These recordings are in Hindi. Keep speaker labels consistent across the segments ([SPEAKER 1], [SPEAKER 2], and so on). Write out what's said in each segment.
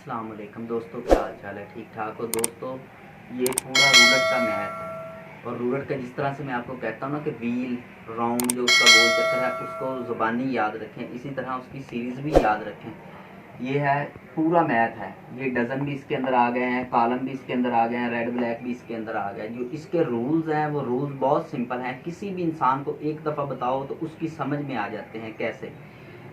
[SPEAKER 1] अस्सलाम वालेकुम दोस्तों, क्या हाल चाल है? ठीक ठाक हो दोस्तों। ये पूरा रूलट का मैथ है और रूलट का जिस तरह से मैं आपको कहता हूँ ना कि व्हील राउंड जो उसका गोल चक्कर है उसको ज़ुबानी याद रखें, इसी तरह उसकी सीरीज़ भी याद रखें। ये है पूरा मैथ है। ये डज़न भी इसके अंदर आ गए हैं, कॉलम भी इसके अंदर आ गए हैं, रेड ब्लैक भी इसके अंदर आ गए। जो इसके रूल्स हैं वो रूल्स बहुत सिंपल हैं। किसी भी इंसान को एक दफ़ा बताओ तो उसकी समझ में आ जाते हैं कैसे।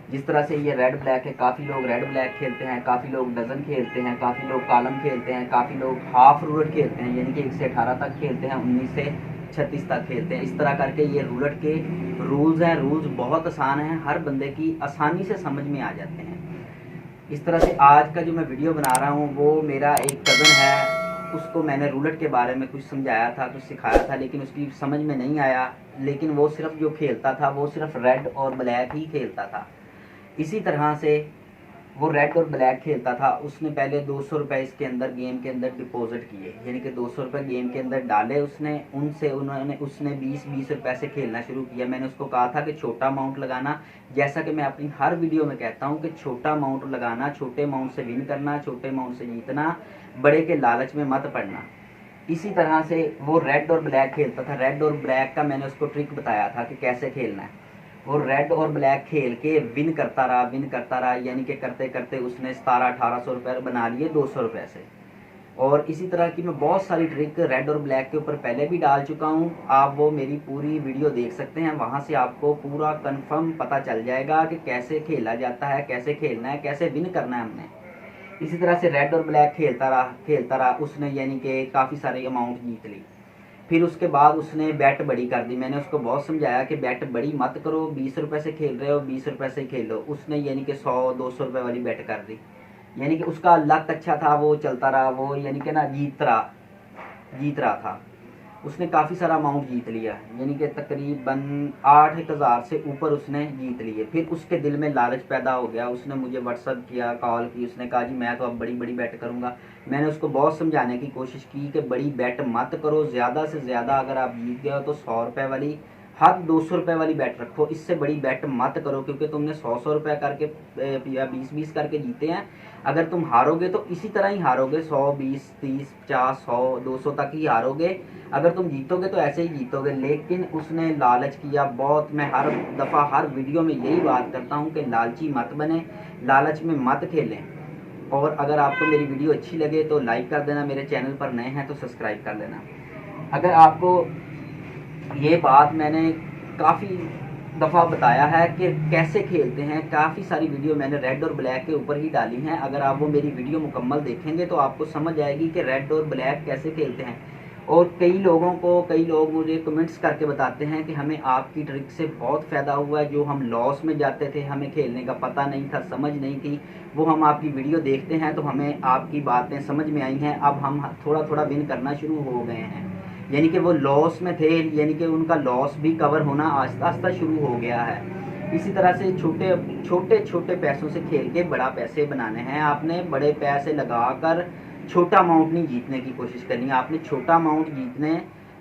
[SPEAKER 1] जिस तरह से ये रेड ब्लैक है, काफ़ी लोग रेड ब्लैक खेलते हैं, काफ़ी लोग डजन खेलते हैं, काफ़ी लोग कॉलम खेलते हैं, काफ़ी लोग हाफ रूलट खेलते हैं, यानी कि 1 से 18 तक खेलते हैं, 19 से 36 तक खेलते हैं। इस तरह करके ये रूलट के रूल्स हैं। रूल्स बहुत आसान हैं, हर बंदे की आसानी से समझ में आ जाते हैं। इस तरह से आज का जो मैं वीडियो बना रहा हूँ वो मेरा एक कज़न है, उसको मैंने रूलट के बारे में कुछ समझाया था, कुछ सिखाया था, लेकिन उसकी समझ में नहीं आया। लेकिन वो सिर्फ जो खेलता था वो सिर्फ रेड और ब्लैक ही खेलता था। इसी तरह से वो रेड और ब्लैक खेलता था। उसने पहले 200 रुपये इसके अंदर गेम के अंदर डिपॉजिट किए, यानी कि 200 रुपये गेम के अंदर डाले उसने। उसने 20-20 रुपये से खेलना शुरू किया। मैंने उसको कहा था कि छोटा अमाउंट लगाना, जैसा कि मैं अपनी हर वीडियो में कहता हूँ कि छोटा अमाउंट लगाना, छोटे अमाउंट से विन करना, छोटे अमाउंट से जीतना, बड़े के लालच में मत पड़ना। इसी तरह से वो रेड और ब्लैक खेलता था। रेड और ब्लैक का मैंने उसको ट्रिक बताया था कि कैसे खेलना है। वो रेड और ब्लैक खेल के विन करता रहा, यानी कि करते करते उसने 1700-1800 रुपये बना लिए 200 रुपये से। और इसी तरह की मैं बहुत सारी ट्रिक रेड और ब्लैक के ऊपर पहले भी डाल चुका हूँ। आप वो मेरी पूरी वीडियो देख सकते हैं, वहाँ से आपको पूरा कंफर्म पता चल जाएगा कि कैसे खेला जाता है, कैसे खेलना है, कैसे विन करना है हमने। इसी तरह से रेड और ब्लैक खेलता रहा उसने, यानी कि काफ़ी सारे अमाउंट जीत ली। फिर उसके बाद उसने बैट बड़ी कर दी। मैंने उसको बहुत समझाया कि बैट बड़ी मत करो, 20 रुपये से खेल रहे हो, 20 रुपये से खेलो। उसने यानी कि 100-200 रुपये वाली बैट कर दी। यानी कि उसका लक अच्छा था, वो चलता रहा, वो यानी कि ना जीत रहा था। उसने काफ़ी सारा अमाउंट जीत लिया, यानी कि तकरीबन 8,000 से ऊपर उसने जीत लिए। फिर उसके दिल में लालच पैदा हो गया। उसने मुझे व्हाट्सअप किया, कॉल की, उसने कहा जी मैं तो अब बड़ी बड़ी बैट करूँगा। मैंने उसको बहुत समझाने की कोशिश की कि बड़ी बैट मत करो, ज़्यादा से ज़्यादा अगर आप जीत गए हो तो 100 रुपये वाली, हद 200 रुपये वाली बैट रखो, इससे बड़ी बैट मत करो, क्योंकि तुमने 100-100 रुपये करके या 20-20 करके जीते हैं। अगर तुम हारोगे तो इसी तरह ही हारोगे, 100, 20, 30, 50, 100, 200 तक ही हारोगे। अगर तुम जीतोगे तो ऐसे ही जीतोगे। लेकिन उसने लालच किया बहुत। मैं हर दफ़ा हर वीडियो में यही बात करता हूँ कि लालची मत बने, लालच में मत खेलें। और अगर आपको मेरी वीडियो अच्छी लगे तो लाइक कर देना, मेरे चैनल पर नए हैं तो सब्सक्राइब कर लेना। अगर आपको ये बात मैंने काफ़ी दफ़ा बताया है कि कैसे खेलते हैं, काफ़ी सारी वीडियो मैंने रेड और ब्लैक के ऊपर ही डाली हैं। अगर आप वो मेरी वीडियो मुकम्मल देखेंगे तो आपको समझ आएगी कि रेड और ब्लैक कैसे खेलते हैं। और कई लोग मुझे कमेंट्स करके बताते हैं कि हमें आपकी ट्रिक से बहुत फ़ायदा हुआ है। जो हम लॉस में जाते थे, हमें खेलने का पता नहीं था, समझ नहीं थी, वो हम आपकी वीडियो देखते हैं तो हमें आपकी बातें समझ में आई हैं। अब हम थोड़ा थोड़ा विन करना शुरू हो गए हैं, यानी कि वो लॉस में थे, यानी कि उनका लॉस भी कवर होना आस्ता आस्ता शुरू हो गया है। इसी तरह से छोटे छोटे पैसों से खेल के बड़ा पैसे बनाने हैं। आपने बड़े पैसे लगाकर छोटा अमाउंट नहीं जीतने की कोशिश करनी है। आपने छोटा अमाउंट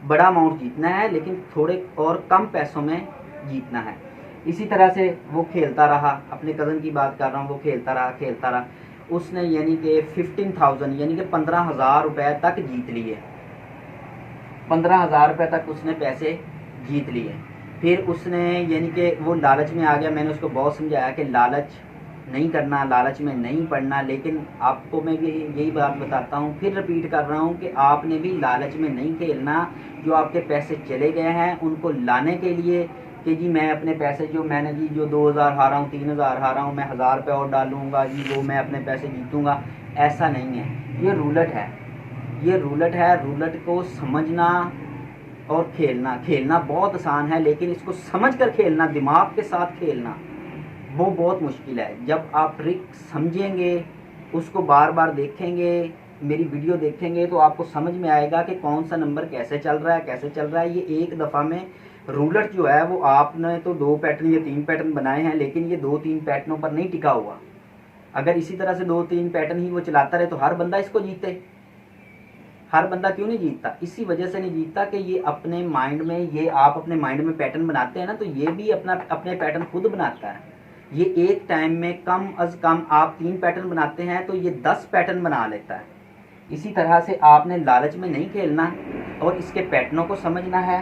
[SPEAKER 1] बड़ा अमाउंट जीतना है, लेकिन थोड़े और कम पैसों में जीतना है। इसी तरह से वो खेलता रहा। अपने कज़न की बात कर रहा हूँ, वो खेलता रहा। उसने यानी कि 15,000 यानी कि 15,000 रुपये तक जीत लिए। 15,000 रुपये तक उसने पैसे जीत लिए। फिर उसने यानी कि वो लालच में आ गया। मैंने उसको बहुत समझाया कि लालच नहीं करना, लालच में नहीं पड़ना। लेकिन आपको मैं भी यही बात बताता हूँ, फिर रिपीट कर रहा हूँ कि आपने भी लालच में नहीं खेलना। जो आपके पैसे चले गए हैं उनको लाने के लिए कि जी मैं अपने पैसे जो मैंने जी जो 2,000 हारा हूँ, 3,000 हारा हूँ, मैं 1,000 रुपये और डालूँगा जी, वो मैं अपने पैसे जीतूँगा, ऐसा नहीं है। ये रूलट है, ये रूलट है। रूलट को समझना और खेलना बहुत आसान है, लेकिन इसको समझ कर खेलना, दिमाग के साथ खेलना, वो बहुत मुश्किल है। जब आप ट्रिक समझेंगे, उसको बार बार देखेंगे, मेरी वीडियो देखेंगे, तो आपको समझ में आएगा कि कौन सा नंबर कैसे चल रहा है। ये एक दफ़ा में रूलट जो है वो आपने तो 2 पैटर्न या 3 पैटर्न बनाए हैं, लेकिन ये 2-3 पैटर्नों पर नहीं टिका हुआ। अगर इसी तरह से 2-3 पैटर्न ही वो चलाता रहे तो हर बंदा इसको जीते। हर बंदा क्यों नहीं जीतता? इसी वजह से नहीं जीतता कि ये अपने माइंड में, ये आप अपने माइंड में पैटर्न बनाते हैं ना, तो ये भी अपने पैटर्न खुद बनाता है। ये एक टाइम में कम अज़ कम आप 3 पैटर्न बनाते हैं तो ये 10 पैटर्न बना लेता है। इसी तरह से आपने लालच में नहीं खेलना और इसके पैटर्नों को समझना है।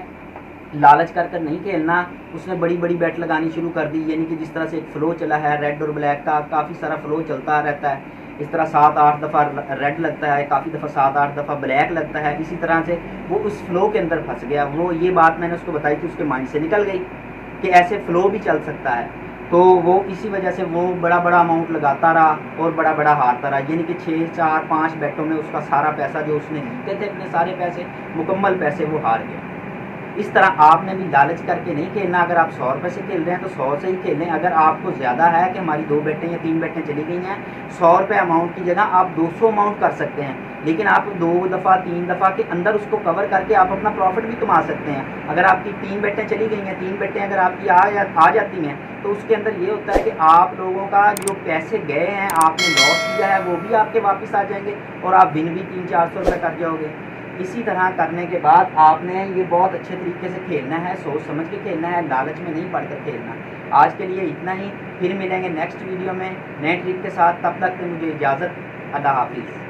[SPEAKER 1] लालच कर कर नहीं खेलना। उसने बड़ी बड़ी बेट लगानी शुरू कर दी, यानी कि जिस तरह से एक फ़्लो चला है रेड और ब्लैक का, काफ़ी सारा फ़्लो चलता रहता है। इस तरह 7-8 दफ़ा रेड लगता है, काफ़ी दफ़ा 7-8 दफ़ा ब्लैक लगता है। इसी तरह से वो उस फ़्लो के अंदर फंस गया। वो ये बात मैंने उसको बताई थी, उसके माइंड से निकल गई कि ऐसे फ़्लो भी चल सकता है। तो वो इसी वजह से वो बड़ा बड़ा अमाउंट लगाता रहा और बड़ा बड़ा हारता रहा, यानी कि 6-4-5 बेटों में उसका सारा पैसा जो उसने जीते थे अपने सारे पैसे, मुकम्मल पैसे वो हार गया। इस तरह आपने भी लालच करके नहीं खेलना। अगर आप 100 रुपये से खेल रहे हैं तो 100 से ही खेलें। अगर आपको ज़्यादा है कि हमारी 2 बेटें या 3 बेटें चली गई हैं, 100 रुपये अमाउंट की जगह आप 200 अमाउंट कर सकते हैं, लेकिन आप 2 दफ़ा 3 दफ़ा के अंदर उसको कवर करके आप अपना प्रॉफिट भी कमा सकते हैं। अगर आपकी 3 बेटें चली गई हैं, 3 बेटें अगर आपकी आ जाती हैं, तो उसके अंदर ये होता है कि आप लोगों का जो पैसे गए हैं, आपने लॉस किया है, वो भी आपके वापस आ जाएंगे और आप विन भी 300-400 रुपये कर जाओगे। इसी तरह करने के बाद आपने ये बहुत अच्छे तरीके से खेलना है, सोच समझ के खेलना है, लालच में नहीं पड़कर खेलना। आज के लिए इतना ही, फिर मिलेंगे नेक्स्ट वीडियो में नए ट्रिक के साथ। तब तक मुझे इजाज़त। अल्लाह हाफिज़।